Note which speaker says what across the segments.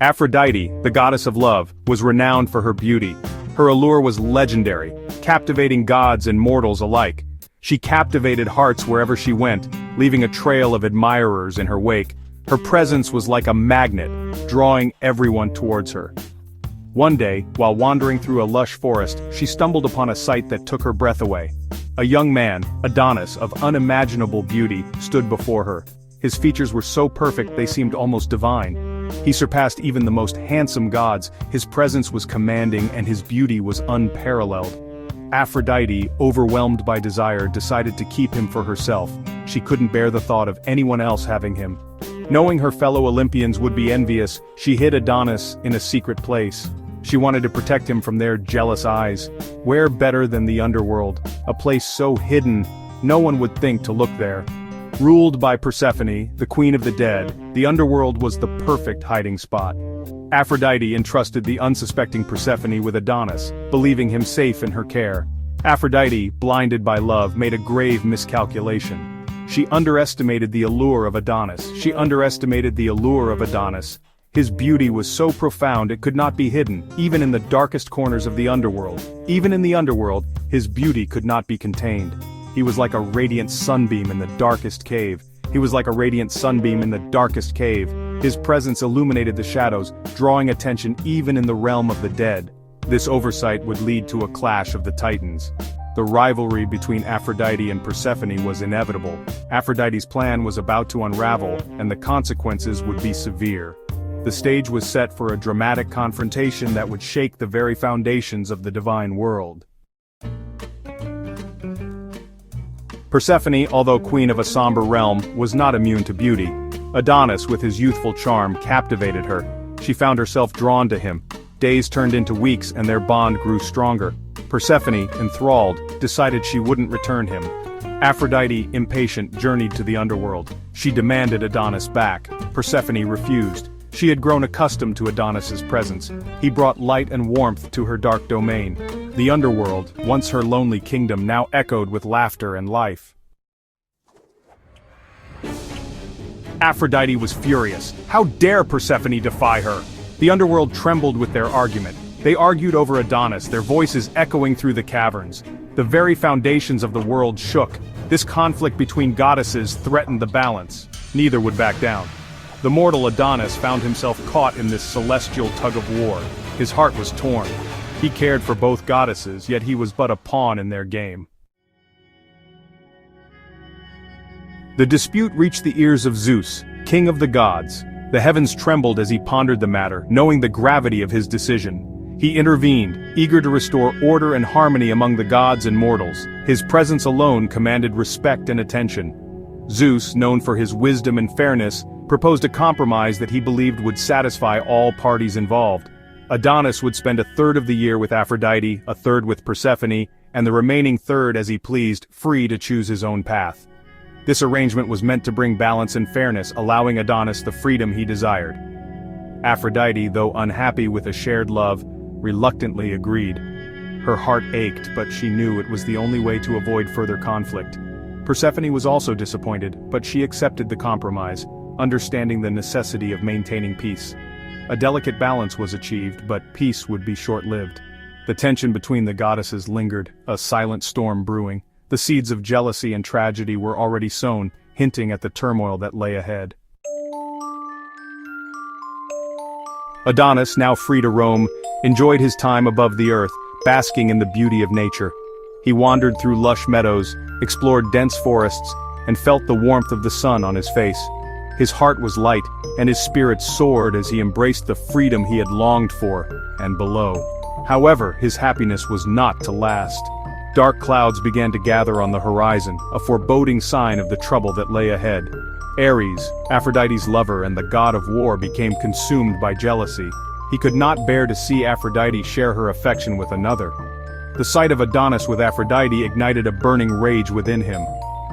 Speaker 1: Aphrodite, the goddess of love, was renowned for her beauty. Her allure was legendary, captivating gods and mortals alike. She captivated hearts wherever she went, leaving a trail of admirers in her wake. Her presence was like a magnet, drawing everyone towards her. One day, while wandering through a lush forest, she stumbled upon a sight that took her breath away. A young man, Adonis, of unimaginable beauty, stood before her. His features were so perfect they seemed almost divine. He surpassed even the most handsome gods, his presence was commanding and his beauty was unparalleled. Aphrodite, overwhelmed by desire, decided to keep him for herself. She couldn't bear the thought of anyone else having him. Knowing her fellow Olympians would be envious, she hid Adonis in a secret place. She wanted to protect him from their jealous eyes. Where better than the Underworld, a place so hidden, no one would think to look there. Ruled by Persephone, the queen of the dead, the Underworld was the perfect hiding spot. Aphrodite entrusted the unsuspecting Persephone with Adonis, believing him safe in her care. Aphrodite, blinded by love, made a grave miscalculation. She underestimated the allure of Adonis. His beauty was so profound it could not be hidden, even in the darkest corners of the Underworld. Even in the Underworld, his beauty could not be contained. He was like a radiant sunbeam in the darkest cave. His presence illuminated the shadows, drawing attention even in the realm of the dead. This oversight would lead to a clash of the Titans. The rivalry between Aphrodite and Persephone was inevitable. Aphrodite's plan was about to unravel, and the consequences would be severe. The stage was set for a dramatic confrontation that would shake the very foundations of the divine world. Persephone, although queen of a somber realm, was not immune to beauty. Adonis, with his youthful charm, captivated her. She found herself drawn to him. Days turned into weeks and their bond grew stronger. Persephone, enthralled, decided she wouldn't return him. Aphrodite, impatient, journeyed to the Underworld. She demanded Adonis back. Persephone refused. She had grown accustomed to Adonis's presence. He brought light and warmth to her dark domain. The Underworld, once her lonely kingdom, now echoed with laughter and life. Aphrodite was furious. How dare Persephone defy her? The Underworld trembled with their argument. They argued over Adonis, their voices echoing through the caverns. The very foundations of the world shook. This conflict between goddesses threatened the balance. Neither would back down. The mortal Adonis found himself caught in this celestial tug-of-war. His heart was torn. He cared for both goddesses, yet he was but a pawn in their game. The dispute reached the ears of Zeus, king of the gods. The heavens trembled as he pondered the matter, knowing the gravity of his decision. He intervened, eager to restore order and harmony among the gods and mortals. His presence alone commanded respect and attention. Zeus, known for his wisdom and fairness, proposed a compromise that he believed would satisfy all parties involved. Adonis would spend a third of the year with Aphrodite, a third with Persephone, and the remaining third as he pleased, free to choose his own path. This arrangement was meant to bring balance and fairness, allowing Adonis the freedom he desired. Aphrodite, though unhappy with a shared love, reluctantly agreed. Her heart ached, but she knew it was the only way to avoid further conflict. Persephone was also disappointed, but she accepted the compromise, understanding the necessity of maintaining peace. A delicate balance was achieved, but peace would be short-lived. The tension between the goddesses lingered, a silent storm brewing. The seeds of jealousy and tragedy were already sown, hinting at the turmoil that lay ahead. Adonis, now free to roam, enjoyed his time above the earth, basking in the beauty of nature. He wandered through lush meadows, explored dense forests, and felt the warmth of the sun on his face. His heart was light, and his spirit soared as he embraced the freedom he had longed for, and below. However, his happiness was not to last. Dark clouds began to gather on the horizon, a foreboding sign of the trouble that lay ahead. Ares, Aphrodite's lover and the god of war, became consumed by jealousy. He could not bear to see Aphrodite share her affection with another. The sight of Adonis with Aphrodite ignited a burning rage within him.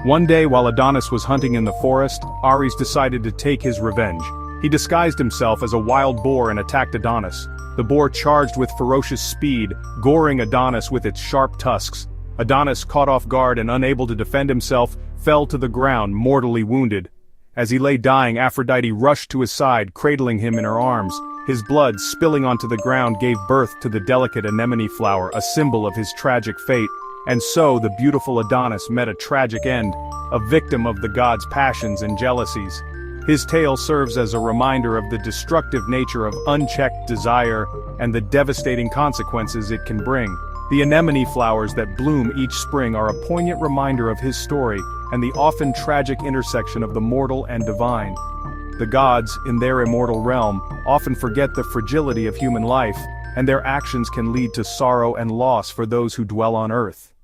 Speaker 1: One day, while Adonis was hunting in the forest, Ares decided to take his revenge. He disguised himself as a wild boar and attacked Adonis. The boar charged with ferocious speed, goring Adonis with its sharp tusks. Adonis, caught off guard and unable to defend himself, fell to the ground, mortally wounded. As he lay dying, Aphrodite rushed to his side, cradling him in her arms. His blood, spilling onto the ground, gave birth to the delicate anemone flower, a symbol of his tragic fate. And so the beautiful Adonis met a tragic end, a victim of the gods' passions and jealousies. His tale serves as a reminder of the destructive nature of unchecked desire and the devastating consequences it can bring. The anemone flowers that bloom each spring are a poignant reminder of his story and the often tragic intersection of the mortal and divine. The gods, in their immortal realm, often forget the fragility of human life, and their actions can lead to sorrow and loss for those who dwell on earth.